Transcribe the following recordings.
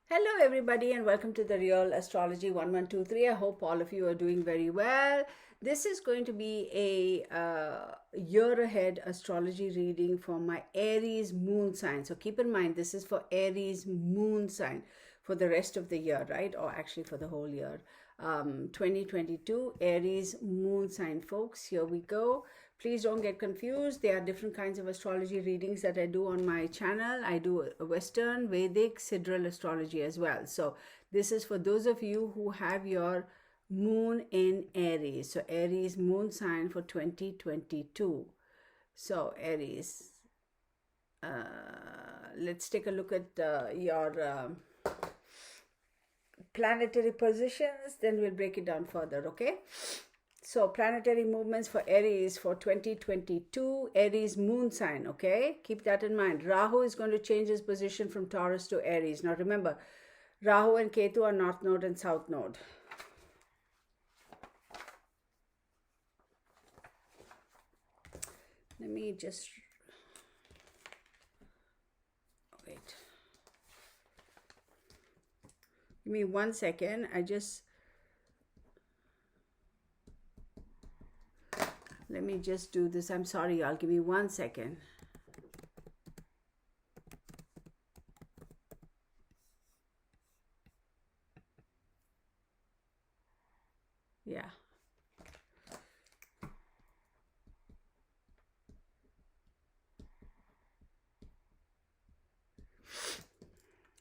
Hello, everybody, and welcome to the Real Astrology 1123. I hope all of you are doing very well. This is going to be a year ahead astrology reading for my Aries moon sign. So keep in mind, this is for Aries moon sign for the rest of the year, right? Or actually for the whole year. 2022 Aries moon sign, folks. Here we go. Please don't get confused. There are different kinds of astrology readings that I do on my channel. I do a Western, Vedic, Sidereal astrology as well. So this is for those of you who have your moon in Aries. So Aries moon sign for 2022. So Aries, let's take a look at your planetary positions, then we'll break it down further, okay? So planetary movements for Aries for 2022, Aries moon sign, okay? Keep that in mind. Rahu is going to change his position from Taurus to Aries. Now remember, Rahu and Ketu are North Node and South Node. Let me just wait. Give me 1 second. Let me just do this. I'm sorry, y'all. Give me 1 second. Yeah.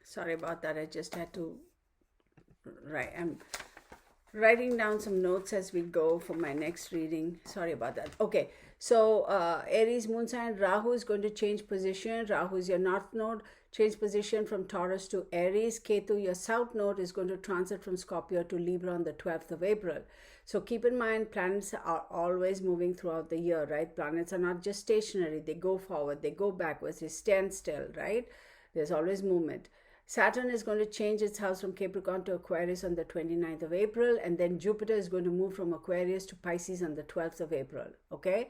Sorry about that. I just had to write. I'm writing down some notes as we go for my next reading. Sorry about that. Okay, so Aries moon sign, Rahu is going to change position. Rahu is your North Node, change position from Taurus to Aries. Ketu, your South Node, is going to transit from Scorpio to Libra on the 12th of April. So keep in mind, planets are always moving throughout the year, right? Planets are not just stationary. They go forward, they go backwards, they stand still, right? There's always movement. Saturn is going to change its house from Capricorn to Aquarius on the 29th of April, and then Jupiter is going to move from Aquarius to Pisces on the 12th of April, okay?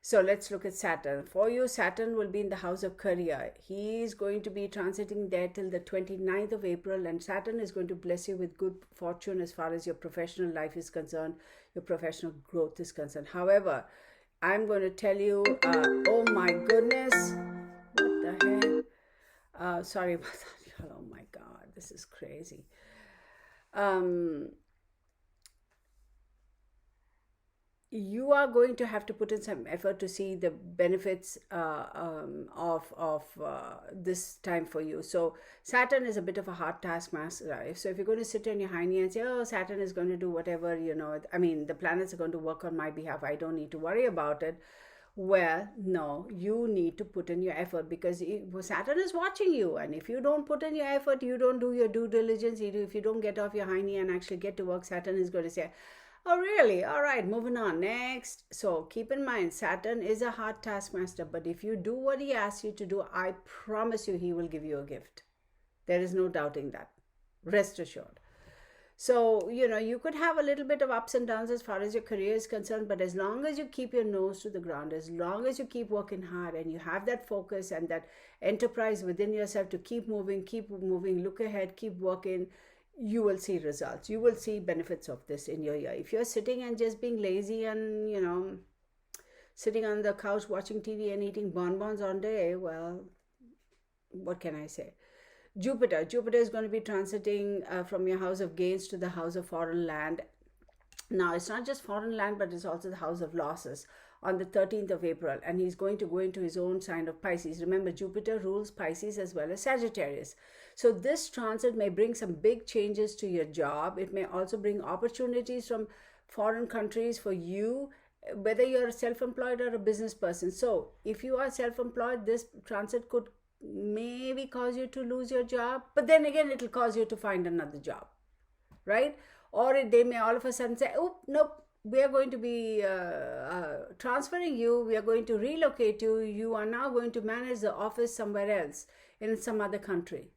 So let's look at Saturn. For you, Saturn will be in the house of career. He is going to be transiting there till the 29th of April, and Saturn is going to bless you with good fortune as far as your professional life is concerned, your professional growth is concerned. However, I'm going to tell you, oh my goodness, what the heck? Sorry about that. Oh my God, this is crazy. You are going to have to put in some effort to see the benefits of this time for you. So Saturn is a bit of a hard taskmaster. So if you're going to sit on your hiney and say, oh, Saturn is going to do whatever, I mean, the planets are going to work on my behalf, I don't need to worry about it. Well, no, you need to put in your effort, because Saturn is watching you, and if you don't put in your effort, you don't do your due diligence, if you don't get off your hiney and actually get to work, Saturn is going to say, oh really, all right, moving on, next. So keep in mind, Saturn is a hard taskmaster, but if you do what he asks you to do, I promise you he will give you a gift. There is no doubting that, rest assured. So, you could have a little bit of ups and downs as far as your career is concerned, but as long as you keep your nose to the ground, as long as you keep working hard and you have that focus and that enterprise within yourself to keep moving, look ahead, keep working, you will see results. You will see benefits of this in your year. If you're sitting and just being lazy and, sitting on the couch watching TV and eating bonbons all day, well, what can I say? Jupiter is going to be transiting from your house of gains to the house of foreign land. Now, it's not just foreign land, but it's also the house of losses on the 13th of April. And he's going to go into his own sign of Pisces. Remember, Jupiter rules Pisces as well as Sagittarius. So this transit may bring some big changes to your job. It may also bring opportunities from foreign countries for you, whether you're self-employed or a business person. So if you are self-employed, this transit could maybe cause you to lose your job, but then again, it'll cause you to find another job, right? Or they may all of a sudden say, oh, nope, we are going to be transferring you, we are going to relocate you, you are now going to manage the office somewhere else in some other country.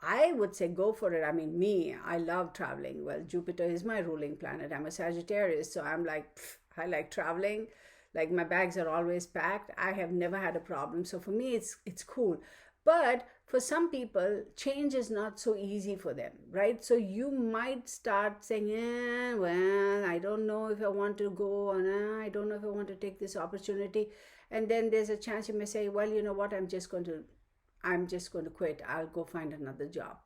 I would say go for it. I mean, I love traveling. Well, Jupiter is my ruling planet. I'm a Sagittarius, so I'm like, I like traveling. Like, my bags are always packed. I have never had a problem. So for me, it's cool. But for some people, change is not so easy for them, right? So you might start saying, well, I don't know if I want to go, and I don't know if I want to take this opportunity. And then there's a chance you may say, well, you know what, I'm just going to quit. I'll go find another job.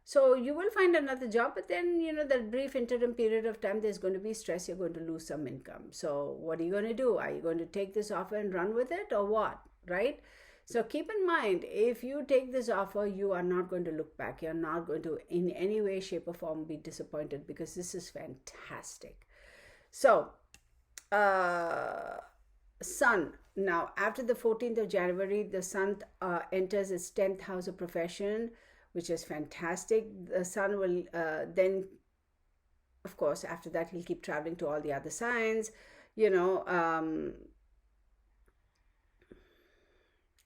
So you will find another job, but then, that brief interim period of time, there's going to be stress. You're going to lose some income. So what are you going to do? Are you going to take this offer and run with it, or what, right? So keep in mind, if you take this offer, you are not going to look back. You're not going to in any way, shape, or form be disappointed, because this is fantastic. So, Sun. Now, after the 14th of January, the Sun enters its 10th house of profession, which is fantastic. The Sun will then, of course, after that, he'll keep traveling to all the other signs,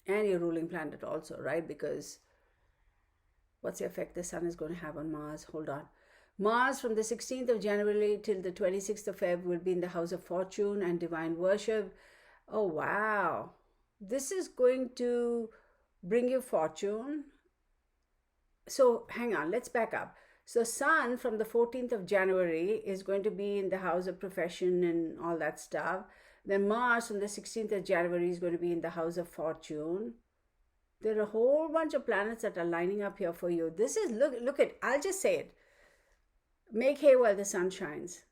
and your ruling planet also, right? Because what's the effect the Sun is going to have on Mars? Hold on. Mars from the 16th of January till the 26th of Feb will be in the house of fortune and divine worship. Oh, wow. This is going to bring you fortune. So hang on, let's back up. So Sun from the 14th of January is going to be in the house of profession and all that stuff. Then Mars from the 16th of January is going to be in the house of fortune. There are a whole bunch of planets that are lining up here for you. This is, look at, I'll just say it. Make hay while the sun shines.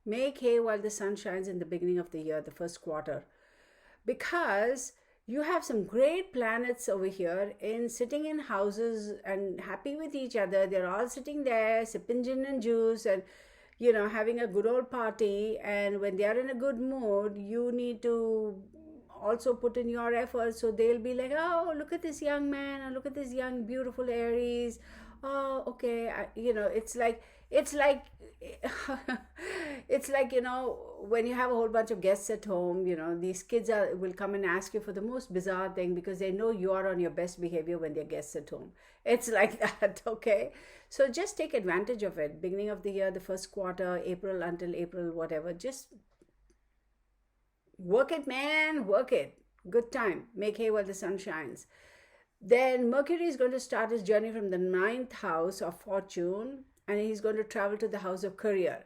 Make hay while the sun shines in the beginning of the year, the first quarter. Because you have some great planets over here sitting in houses and happy with each other. They're all sitting there, sipping gin and juice and, having a good old party. And when they are in a good mood, you need to also put in your efforts. So they'll be like, oh, look at this young man, and look at this young, beautiful Aries. Oh, okay. It's like, it's like when you have a whole bunch of guests at home, these kids will come and ask you for the most bizarre thing, because they know you are on your best behavior when they're guests at home. It's like that, okay? So just take advantage of it. Beginning of the year, the first quarter, April until April, whatever. Just work it, man. Work it. Good time. Make hay while the sun shines. Then Mercury is going to start his journey from the 9th house of fortune, and he's going to travel to the house of career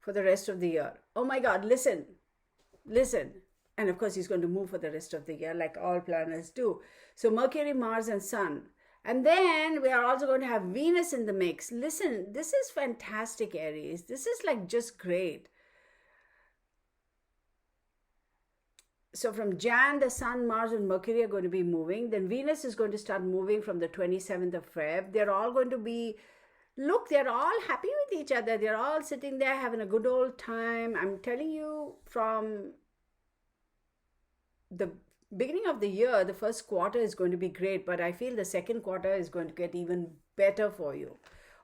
for the rest of the year. Oh my God, listen. And of course, he's going to move for the rest of the year, like all planets do. So Mercury, Mars, and Sun. And then we are also going to have Venus in the mix. Listen, this is fantastic, Aries. This is like just great. So from Jan, the Sun, Mars, and Mercury are going to be moving. Then Venus is going to start moving from the 27th of Feb. They're all going to be, look, they're all happy with each other. They're all sitting there having a good old time. I'm telling you, from the beginning of the year, the first quarter is going to be great, but I feel the second quarter is going to get even better for you.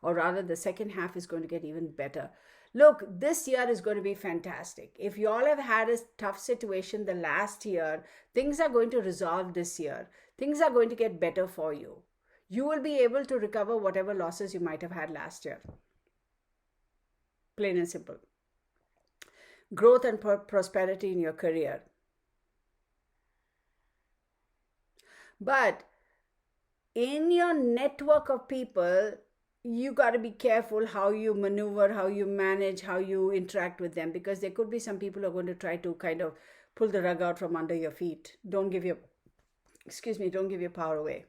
Or rather, the second half is going to get even better. Look, this year is going to be fantastic. If you all have had a tough situation the last year, things are going to resolve this year. Things are going to get better for you. You will be able to recover whatever losses you might have had last year. Plain and simple. Growth and prosperity in your career. But in your network of people, you got to be careful how you maneuver, how you manage, how you interact with them, because there could be some people who are going to try to kind of pull the rug out from under your feet. Don't give your power away.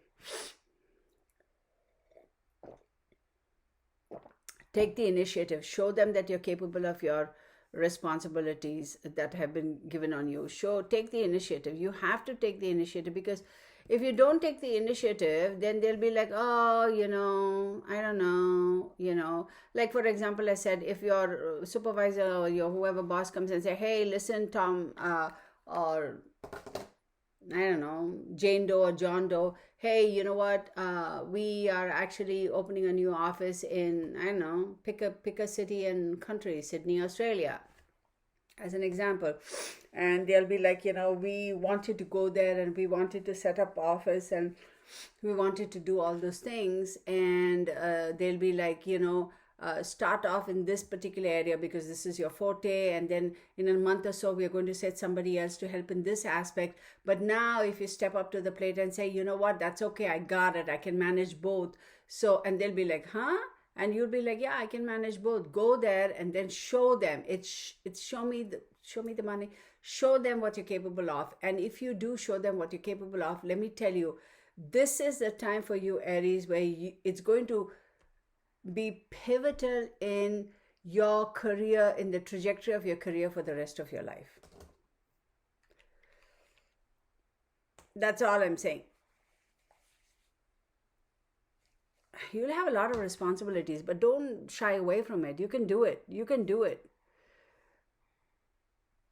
Take the initiative. Show them that you're capable of your responsibilities that have been given on you. Take the initiative. You have to take the initiative, because if you don't take the initiative, then they'll be like, oh, I don't know, like, for example, I said, if your supervisor or your whoever boss comes and say, hey, listen, Tom, or I don't know, Jane Doe or John Doe, hey, you know what, we are actually opening a new office in, I don't know, pick a city and country, Sydney, Australia, as an example. And they'll be like, we wanted to go there, and we wanted to set up office, and we wanted to do all those things. And they'll be like, start off in this particular area because this is your forte, and then in a month or so we are going to set somebody else to help in this aspect. But now if you step up to the plate and say, you know what, that's okay, I got it, I can manage both. So, and they'll be like, huh? And you'll be like, yeah, I can manage both. Go there and then show them. It's show me the money. Show them what you're capable of. And if you do show them what you're capable of, let me tell you, this is the time for you, Aries, where it's going to be pivotal in your career, in the trajectory of your career for the rest of your life. That's all I'm saying. You'll have a lot of responsibilities, but don't shy away from it. You can do it. You can do it.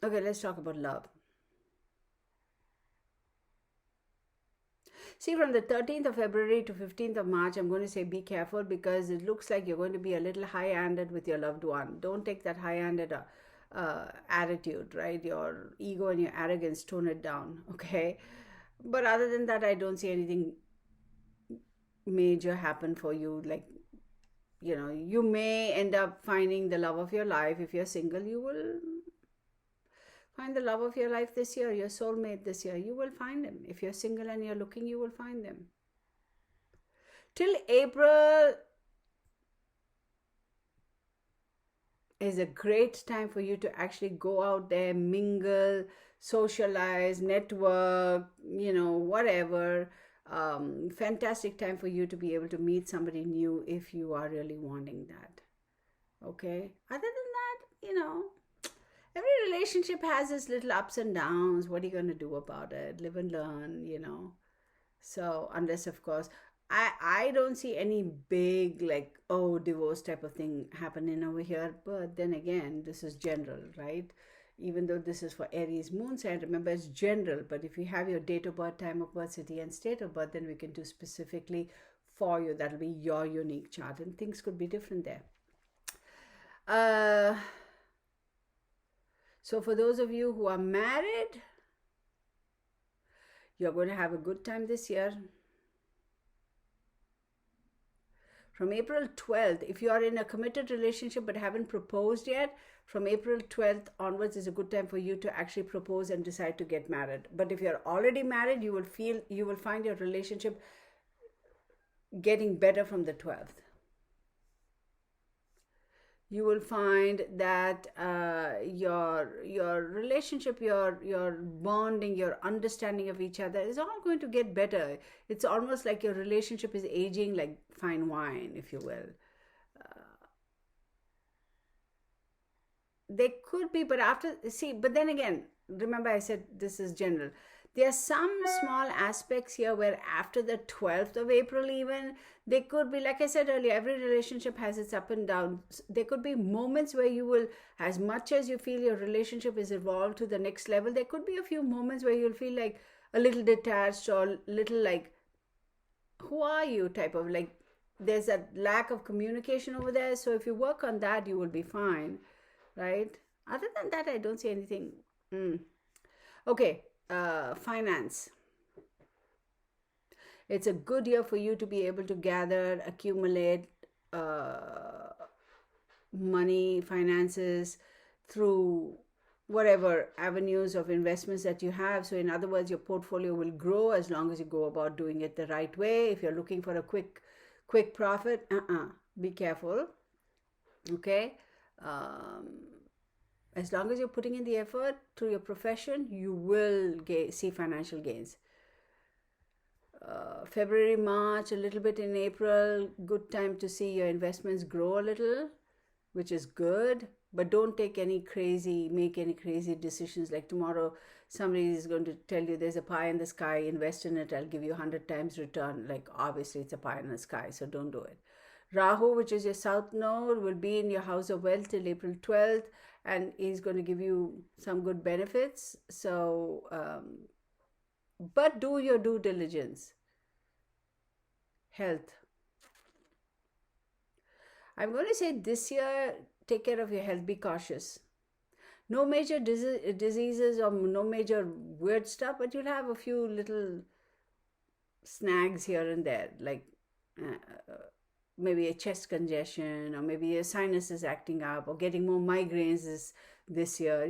Okay, let's talk about love. See, from the 13th of February to 15th of March, I'm going to say be careful, because it looks like you're going to be a little high-handed with your loved one. Don't take that high-handed attitude, right? Your ego and your arrogance, tone it down, okay? But other than that, I don't see anything major happen for you. Like, you know, you may end up finding the love of your life. If you're single, you will find the love of your life this year, your soulmate this year. You will find them. If you're single and you're looking, you will find them. Till April is a great time for you to actually go out there, mingle, socialize, network, you know, whatever. Fantastic time for you to be able to meet somebody new if you are really wanting that. Okay? Other than that, you know, every relationship has its little ups and downs. What are you going to do about it? Live and learn, you know. So, unless, of course, I don't see any big, like, oh, divorce type of thing happening over here. But then again, this is general, right? Even though this is for Aries moon sign, remember it's general. But if you have your date of birth, time of birth, city, and state of birth, then we can do specifically for you. That'll be your unique chart, and things could be different there. So for those of you who are married, you're going to have a good time this year. From April 12th, if you are in a committed relationship but haven't proposed yet, from April 12th onwards is a good time for you to actually propose and decide to get married. But if you're already married, you will find your relationship getting better from the 12th. You will find that your relationship, your bonding, your understanding of each other is all going to get better. It's almost like your relationship is aging like fine wine, if you will. They could be, but but then again, remember I said this is general. There are some small aspects here where after the 12th of April even, they could be, like I said earlier, every relationship has its up and downs. There could be moments where you will, as much as you feel your relationship is evolved to the next level, there could be a few moments where you'll feel like a little detached or little like, who are you type of, like, there's a lack of communication over there. So if you work on that, you will be fine, right? Other than that, I don't see anything. Okay. Finance. It's a good year for you to be able to gather, accumulate money, finances through whatever avenues of investments that you have. So in other words, your portfolio will grow as long as you go about doing it the right way. If you're looking for a quick profit, be careful. Okay. As long as you're putting in the effort through your profession, you will see financial gains. February, March, a little bit in April, good time to see your investments grow a little, which is good. But don't make any crazy decisions. Like tomorrow, somebody is going to tell you there's a pie in the sky, invest in it, I'll give you 100 times return. Like, obviously, it's a pie in the sky, so don't do it. Rahu, which is your south node, will be in your house of wealth till April 12th, and he's going to give you some good benefits. So, but do your due diligence. Health. I'm going to say this year, take care of your health, be cautious. No major diseases or no major weird stuff, but you'll have a few little snags here and there, like maybe a chest congestion, or maybe your sinus is acting up, or getting more migraines this year,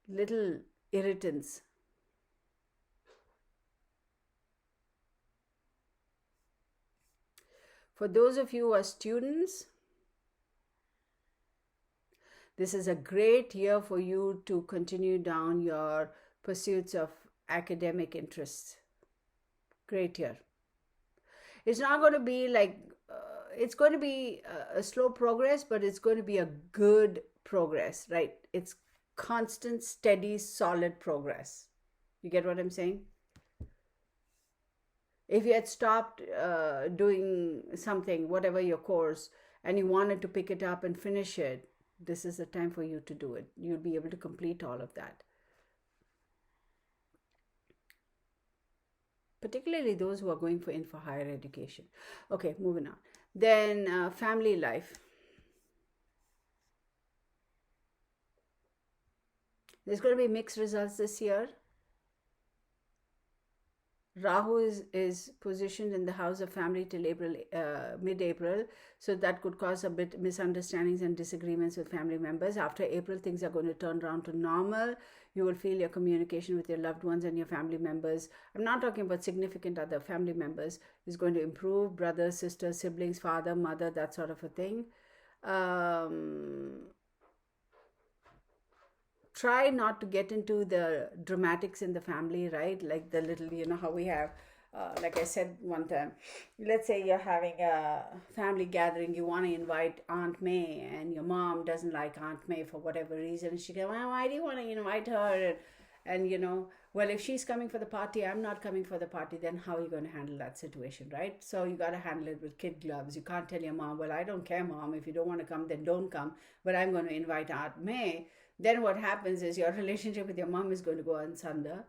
little irritants. For those of you who are students, this is a great year for you to continue down your pursuits of academic interests. Great year. It's not going to be like, it's going to be a slow progress, but it's going to be a good progress, right? It's constant, steady, solid progress. You get what I'm saying? If you had stopped doing something, whatever your course, and you wanted to pick it up and finish it, this is the time for you to do it. You'll be able to complete all of that. Particularly those who are going in for higher education. Okay, moving on. Then family life. There's going to be mixed results this year. Rahu is positioned in the house of family till mid-April, so that could cause a bit misunderstandings and disagreements with family members. After April, things are going to turn around to normal. You will feel your communication with your loved ones and your family members, I'm not talking about significant other family members, is going to improve. Brothers, sisters, siblings, father, mother, that sort of a thing. Try not to get into the dramatics in the family, right? Like the little, how we have, like I said one time, let's say you're having a family gathering, you want to invite Aunt May, and your mom doesn't like Aunt May for whatever reason. And she goes, well, why do you want to invite her? And well, if she's coming for the party, I'm not coming for the party, then how are you going to handle that situation, right? So you got to handle it with kid gloves. You can't tell your mom, well, I don't care, Mom. If you don't want to come, then don't come. But I'm going to invite Aunt May. Then what happens is your relationship with your mom is going to go asunder.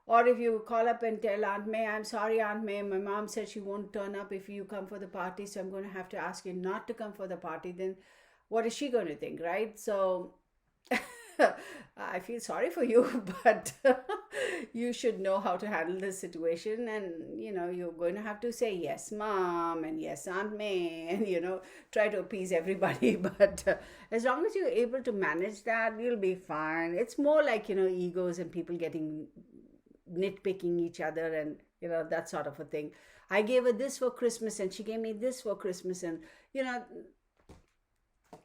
Or if you call up and tell Aunt May, I'm sorry, Aunt May, my mom said she won't turn up if you come for the party, so I'm going to have to ask you not to come for the party, then what is she going to think, right? So I feel sorry for you, but you should know how to handle this situation. And, you're going to have to say yes, Mom, and yes, Aunt May, and, try to appease everybody. But as long as you're able to manage that, you'll be fine. It's more like, egos and people getting nitpicking each other and, that sort of a thing. I gave her this for Christmas and she gave me this for Christmas, and,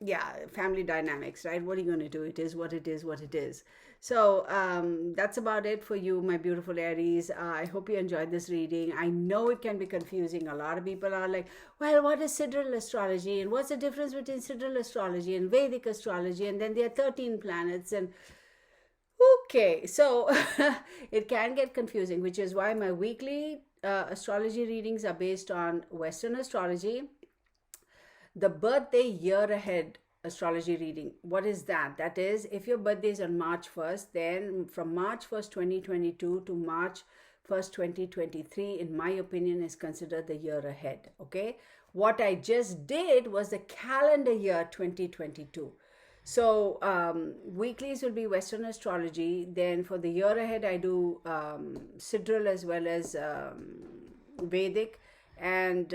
yeah, family dynamics, right? What are you going to do? It is what it is, what it is. So that's about it for you, my beautiful Aries. I hope you enjoyed this reading. I know it can be confusing. A lot of people are like, well, what is sidereal astrology? And what's the difference between sidereal astrology and Vedic astrology? And then there are 13 planets. And okay, so it can get confusing, which is why my weekly astrology readings are based on Western astrology. The birthday year ahead astrology reading. What is that? That is, if your birthday is on March 1st, then from March 1st, 2022 to March 1st, 2023, in my opinion, is considered the year ahead. Okay. What I just did was the calendar year 2022. So weeklies will be Western astrology. Then for the year ahead, I do sidereal as well as Vedic. And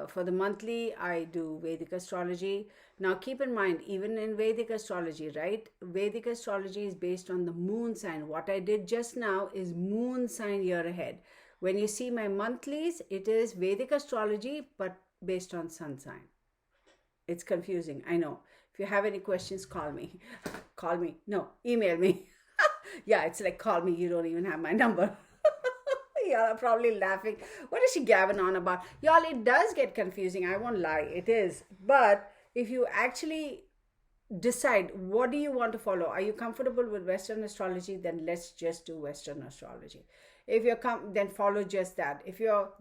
for the monthly, I do Vedic astrology. Now, keep in mind, even in Vedic astrology, right? Vedic astrology is based on the moon sign. What I did just now is moon sign year ahead. When you see my monthlies, it is Vedic astrology, but based on sun sign. It's confusing, I know. If you have any questions, call me. Call me. No, email me. Yeah, it's like call me. You don't even have my number. Y'all are probably laughing. What is she gabbing on about? Y'all, it does get confusing. I won't lie. It is. But if you actually decide what do you want to follow, are you comfortable with Western astrology, then let's just do Western astrology. If you're then follow just that.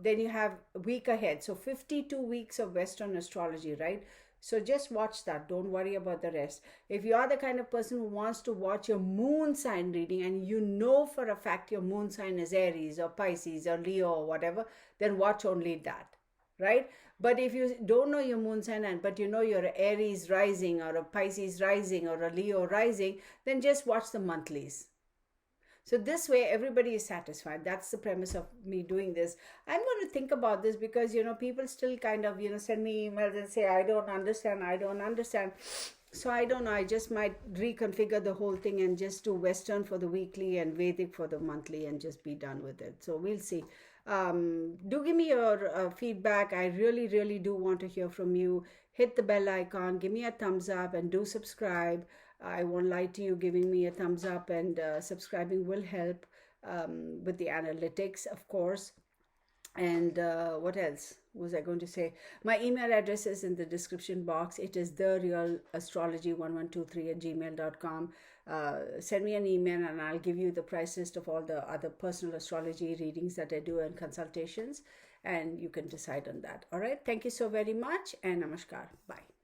Then you have a week ahead. So 52 weeks of Western astrology, right? So just watch that. Don't worry about the rest. If you are the kind of person who wants to watch your moon sign reading and you know for a fact your moon sign is Aries or Pisces or Leo or whatever, then watch only that, right? But if you don't know your moon sign, but you know you're an Aries rising or a Pisces rising or a Leo rising, then just watch the monthlies. So this way everybody is satisfied. That's the premise of me doing this. I'm going to think about this because, people still kind of, send me emails and say, I don't understand, I don't understand. So I don't know, I just might reconfigure the whole thing and just do Western for the weekly and Vedic for the monthly and just be done with it. So we'll see. Do give me your feedback. I really, really do want to hear from you. Hit the bell icon, give me a thumbs up, and do subscribe. I won't lie to you, giving me a thumbs up and subscribing will help with the analytics, of course. And what else was I going to say? My email address is in the description box. It is therealastrology1123@gmail.com. Send me an email and I'll give you the price list of all the other personal astrology readings that I do and consultations, and you can decide on that. All right. Thank you so very much, and namaskar. Bye.